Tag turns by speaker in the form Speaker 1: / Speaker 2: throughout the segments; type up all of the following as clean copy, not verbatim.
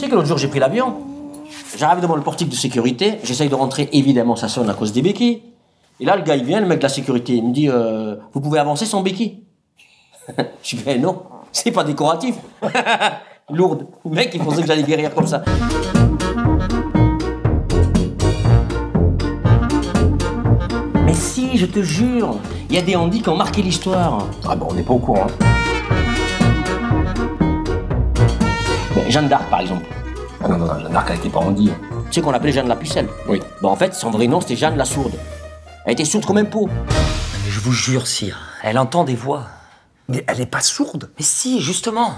Speaker 1: sais que l'autre jour, j'ai pris l'avion. J'arrive devant le portique de sécurité, j'essaye de rentrer, évidemment, ça sonne à cause des béquilles. Et là, le gars, il vient, le mec de la sécurité, il me dit vous pouvez avancer sans béquille. Je dis ben non, c'est pas décoratif. Lourde. Le mec, il pensait que j'allais guérir comme ça. Mais si, je te jure, il y a des handis qui ont marqué l'histoire.
Speaker 2: Ah bon, on n'est pas au courant.
Speaker 1: Ben, Jeanne d'Arc, par exemple.
Speaker 2: Ah non, Jeanne d'Arc, elle était pas handie.
Speaker 1: Tu sais qu'on l'appelait Jeanne la Pucelle.
Speaker 2: Oui.
Speaker 1: Ben, en fait, son vrai nom, c'était Jeanne la Sourde. Elle était sourde comme un pot.
Speaker 3: Mais je vous jure, sire, elle entend des voix.
Speaker 4: Mais elle est pas sourde.
Speaker 3: Mais si, justement.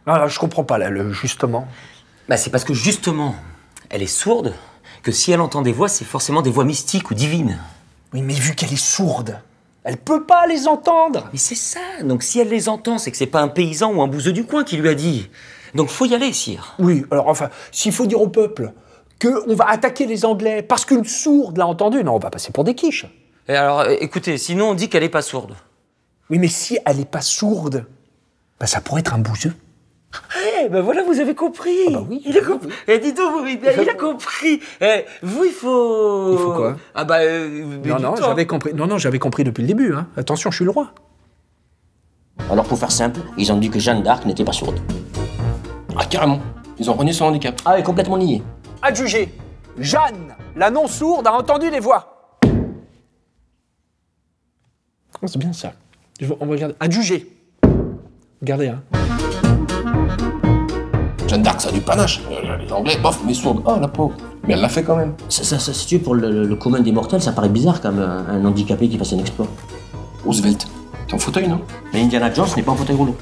Speaker 4: Ah là, je comprends pas, là, le justement.
Speaker 3: Bah, c'est parce que justement, elle est sourde, que si elle entend des voix, c'est forcément des voix mystiques ou divines.
Speaker 4: Oui, mais vu qu'elle est sourde, elle peut pas les entendre.
Speaker 3: Mais c'est ça, donc si elle les entend, c'est que c'est pas un paysan ou un bouseux du coin qui lui a dit. Donc faut y aller, sire.
Speaker 4: Oui, alors enfin, s'il faut dire au peuple qu'on va attaquer les Anglais parce qu'une sourde l'a entendu, non, on va passer pour des quiches.
Speaker 3: Et alors, écoutez, sinon on dit qu'elle est pas sourde.
Speaker 4: Oui, mais si elle est pas sourde, bah ça pourrait être un bouseux.
Speaker 3: Eh ben voilà, vous avez compris.
Speaker 4: Ah bah oui.
Speaker 3: Il a compris. Eh, dis donc, il a compris. Eh, vous, il faut...
Speaker 4: Il faut quoi?
Speaker 3: Ah bah...
Speaker 4: Non, j'avais compris. Non, j'avais compris depuis le début. Hein. Attention, je suis le roi.
Speaker 1: Alors, pour faire simple, ils ont dit que Jeanne d'Arc n'était pas sourde.
Speaker 2: Ah, carrément. Ils ont renié son handicap.
Speaker 1: Ah, elle est complètement niée.
Speaker 4: Adjugé, Jeanne, la non-sourde, a entendu les voix. Oh, c'est bien ça. On va regarder. Adjugé. Regardez, hein.
Speaker 2: Jeanne d'Arc, ça a du panache. Les Anglais, bof, mais sourde. Oh, la pauvre. Mais elle l'a fait quand même.
Speaker 1: Ça, si tu veux, pour le commun des mortels, ça paraît bizarre comme un handicapé qui fasse un exploit.
Speaker 2: Roosevelt, t'es en fauteuil, non?
Speaker 1: Mais Indiana Jones n'est pas en fauteuil roulant.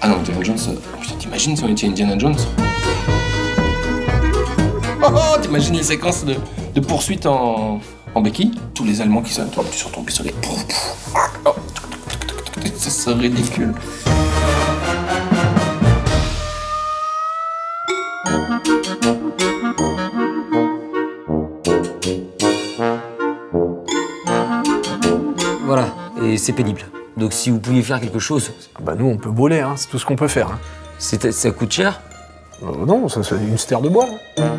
Speaker 2: Ah non, Indiana Jones... Putain, t'imagines si on était Indiana Jones? Oh, t'imagines les séquences de poursuite en béquille? Tous les Allemands qui sont sur ton pistolet. Oh, ce serait ridicule.
Speaker 3: Voilà, et c'est pénible. Donc si vous pouviez faire quelque chose...
Speaker 4: Ah bah nous, on peut voler, hein. C'est tout ce qu'on peut faire. Hein.
Speaker 3: Ça coûte cher?
Speaker 4: Non, ça c'est une stère de bois. Hein.